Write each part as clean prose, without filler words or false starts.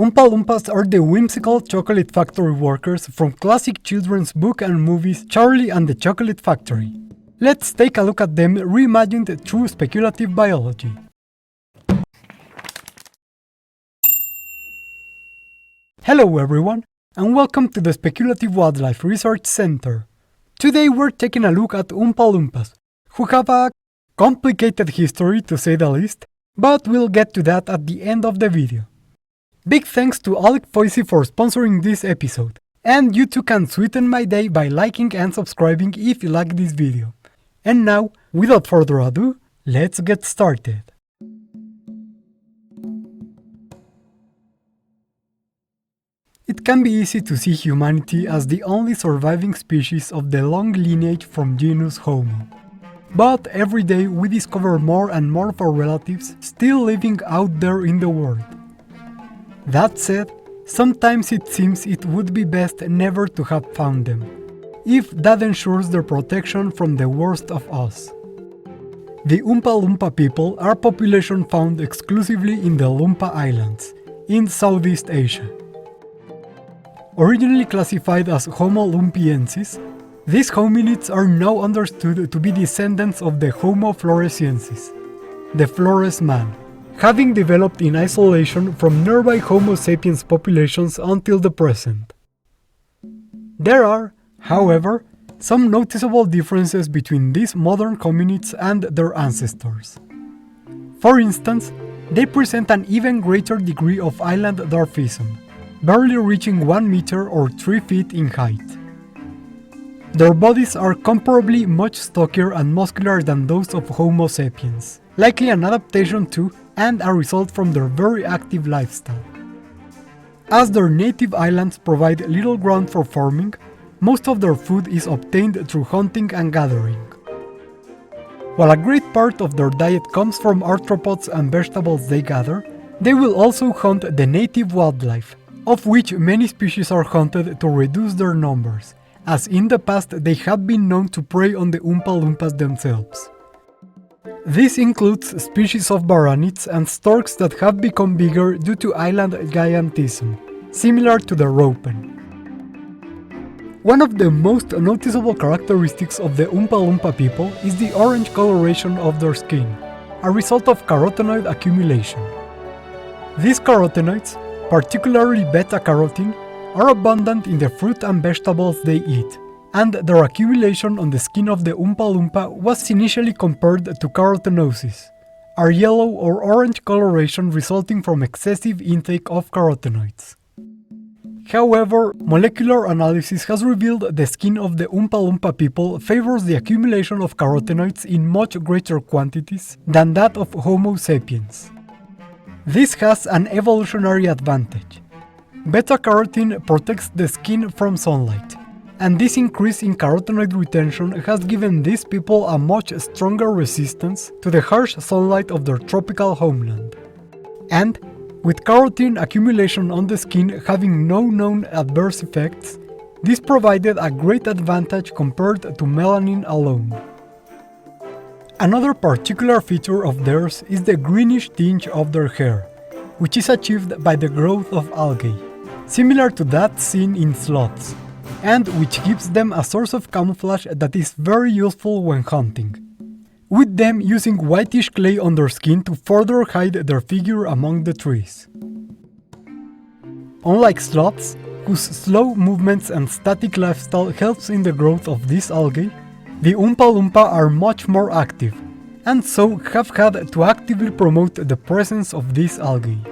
Oompa Loompas are the whimsical chocolate factory workers from classic children's book and movies Charlie and the Chocolate Factory. Let's take a look at them reimagined through speculative biology. Hello everyone, and welcome to the Speculative Wildlife Research Center. Today we're taking a look at Oompa Loompas, who have a complicated history to say the least, but we'll get to that at the end of the video. Big thanks to Alec Foisey for sponsoring this episode, and you too can sweeten my day by liking and subscribing if you like this video. And now, without further ado, let's get started. It can be easy to see humanity as the only surviving species of the long lineage from genus Homo. But every day we discover more and more of our relatives still living out there in the world. That said, sometimes it seems it would be best never to have found them, if that ensures their protection from the worst of us. The Oompa Loompa people are a population found exclusively in the Loompa Islands, in Southeast Asia. Originally classified as Homo lumpiensis, these hominids are now understood to be descendants of the Homo floresiensis, the Flores man, having developed in isolation from nearby Homo sapiens populations until the present. There are, however, some noticeable differences between these modern hominids and their ancestors. For instance, they present an even greater degree of island dwarfism, barely reaching 1 meter or 3 feet in height. Their bodies are comparably much stockier and muscular than those of Homo sapiens, likely an adaptation to and a result from their very active lifestyle. As their native islands provide little ground for farming, most of their food is obtained through hunting and gathering. While a great part of their diet comes from arthropods and vegetables they gather, they will also hunt the native wildlife, of which many species are hunted to reduce their numbers, as in the past they have been known to prey on the Oompa Loompas themselves. This includes species of varanids and storks that have become bigger due to island giantism, similar to the ropen. One of the most noticeable characteristics of the Oompa Loompa people is the orange coloration of their skin, a result of carotenoid accumulation. These carotenoids, particularly beta-carotene, are abundant in the fruit and vegetables they eat, and their accumulation on the skin of the Oompa Loompa was initially compared to carotenosis, a yellow or orange coloration resulting from excessive intake of carotenoids. However, molecular analysis has revealed the skin of the Oompa Loompa people favors the accumulation of carotenoids in much greater quantities than that of Homo sapiens. This has an evolutionary advantage. Beta-carotene protects the skin from sunlight, and this increase in carotenoid retention has given these people a much stronger resistance to the harsh sunlight of their tropical homeland. And, with carotene accumulation on the skin having no known adverse effects, this provided a great advantage compared to melanin alone. Another particular feature of theirs is the greenish tinge of their hair, which is achieved by the growth of algae, similar to that seen in sloths, and which gives them a source of camouflage that is very useful when hunting, with them using whitish clay on their skin to further hide their figure among the trees. Unlike sloths, whose slow movements and static lifestyle helps in the growth of these algae, the Oompa Loompa are much more active, and so have had to actively promote the presence of these algae.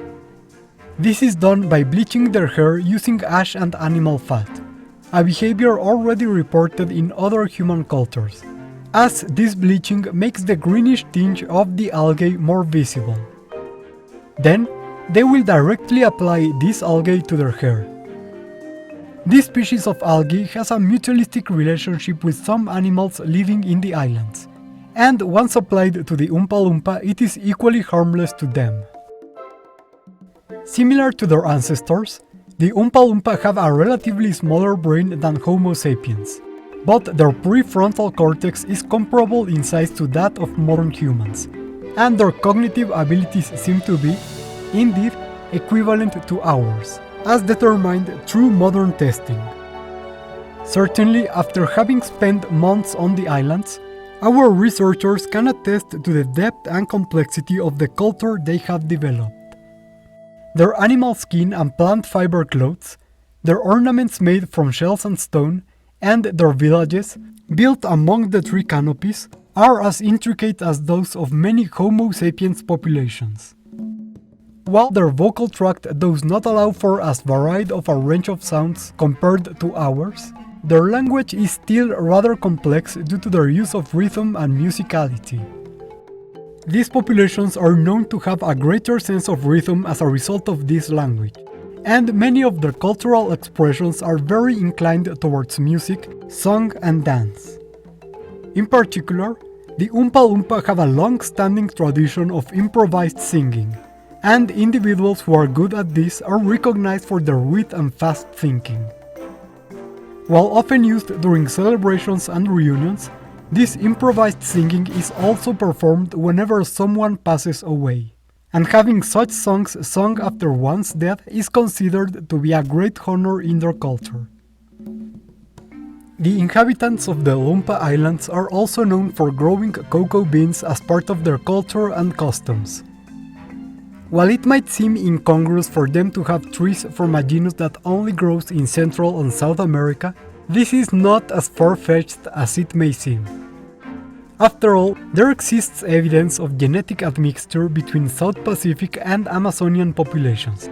This is done by bleaching their hair using ash and animal fat, a behavior already reported in other human cultures, as this bleaching makes the greenish tinge of the algae more visible. Then, they will directly apply this algae to their hair. This species of algae has a mutualistic relationship with some animals living in the islands, and once applied to the Oompa Loompa, it is equally harmless to them. Similar to their ancestors, the Oompa Loompa have a relatively smaller brain than Homo sapiens, but their prefrontal cortex is comparable in size to that of modern humans, and their cognitive abilities seem to be, indeed, equivalent to ours, as determined through modern testing. Certainly, after having spent months on the islands, our researchers can attest to the depth and complexity of the culture they have developed. Their animal skin and plant fiber clothes, their ornaments made from shells and stone, and their villages, built among the tree canopies, are as intricate as those of many Homo sapiens populations. While their vocal tract does not allow for as varied of a range of sounds compared to ours, their language is still rather complex due to their use of rhythm and musicality. These populations are known to have a greater sense of rhythm as a result of this language, and many of their cultural expressions are very inclined towards music, song, and dance. In particular, the Oompa Loompa have a long-standing tradition of improvised singing, and individuals who are good at this are recognized for their wit and fast thinking. While often used during celebrations and reunions, this improvised singing is also performed whenever someone passes away, and having such songs sung after one's death is considered to be a great honor in their culture. The inhabitants of the Loompa Islands are also known for growing cocoa beans as part of their culture and customs. While it might seem incongruous for them to have trees from a genus that only grows in Central and South America, this is not as far-fetched as it may seem. After all, there exists evidence of genetic admixture between South Pacific and Amazonian populations,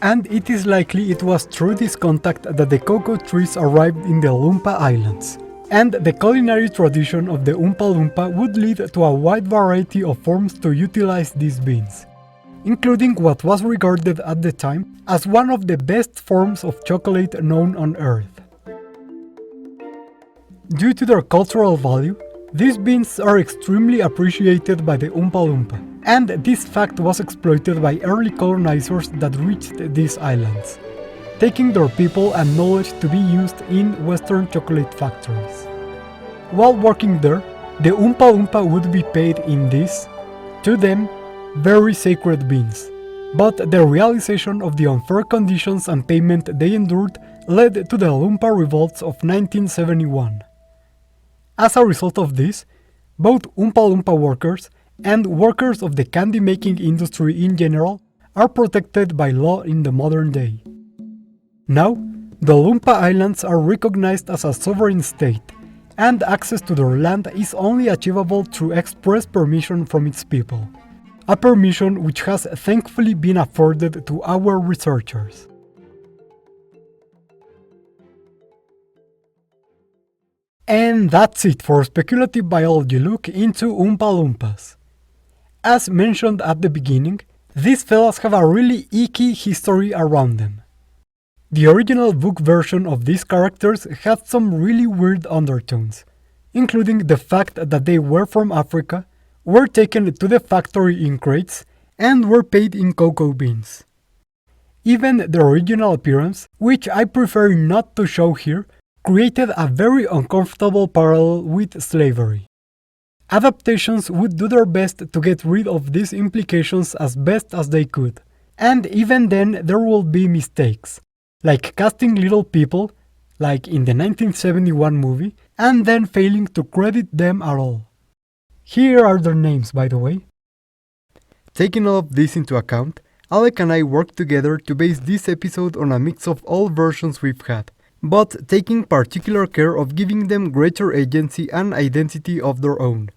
and it is likely it was through this contact that the cocoa trees arrived in the Loompa Islands, and the culinary tradition of the Oompa Loompa would lead to a wide variety of forms to utilize these beans, including what was regarded at the time as one of the best forms of chocolate known on Earth. Due to their cultural value, these beans are extremely appreciated by the Oompa Loompa, and this fact was exploited by early colonizers that reached these islands, taking their people and knowledge to be used in Western chocolate factories. While working there, the Oompa Loompa would be paid in these, to them, very sacred beans, but the realization of the unfair conditions and payment they endured led to the Loompa revolts of 1971. As a result of this, both Oompa Loompa workers and workers of the candy-making industry in general are protected by law in the modern day. Now, the Loompa Islands are recognized as a sovereign state, and access to their land is only achievable through express permission from its people, a permission which has thankfully been afforded to our researchers. And that's it for Speculative Biology look into Oompa Loompas. As mentioned at the beginning, these fellas have a really icky history around them. The original book version of these characters had some really weird undertones, including the fact that they were from Africa, were taken to the factory in crates, and were paid in cocoa beans. Even the original appearance, which I prefer not to show here, created a very uncomfortable parallel with slavery. Adaptations would do their best to get rid of these implications as best as they could, and even then there will be mistakes, like casting little people, like in the 1971 movie, and then failing to credit them at all. Here are their names, by the way. Taking all of this into account, Alec and I worked together to base this episode on a mix of all versions we've had, but taking particular care of giving them greater agency and identity of their own,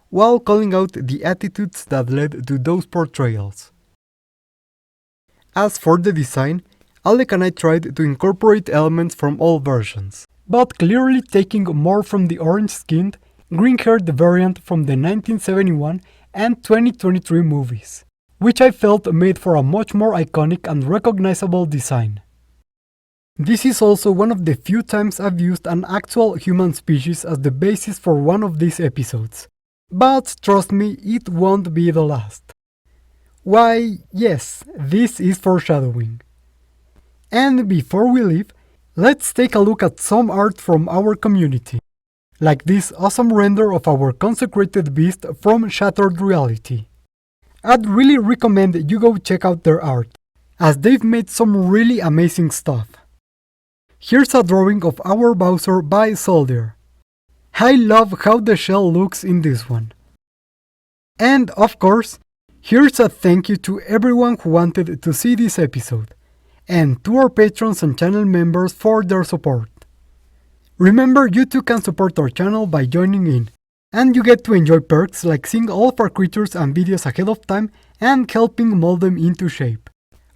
while calling out the attitudes that led to those portrayals. As for the design, Alec and I tried to incorporate elements from all versions, but clearly taking more from the orange-skinned, green-haired variant from the 1971 and 2023 movies, which I felt made for a much more iconic and recognizable design. This is also one of the few times I've used an actual human species as the basis for one of these episodes, but trust me, it won't be the last. Why, yes, this is foreshadowing. And before we leave, let's take a look at some art from our community, like this awesome render of our consecrated beast from Shattered Reality. I'd really recommend you go check out their art, as they've made some really amazing stuff. Here's a drawing of our Bowser by Soldier. I love how the shell looks in this one. And of course, here's a thank you to everyone who wanted to see this episode, and to our patrons and channel members for their support. Remember, you too can support our channel by joining in, and you get to enjoy perks like seeing all of our creatures and videos ahead of time and helping mold them into shape.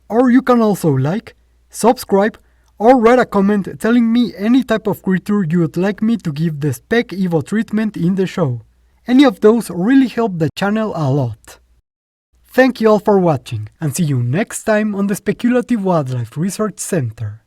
Or you can also like, subscribe, or write a comment telling me any type of creature you would like me to give the Spec Evo treatment in the show. Any of those really help the channel a lot. Thank you all for watching, and see you next time on the Speculative Wildlife Research Center.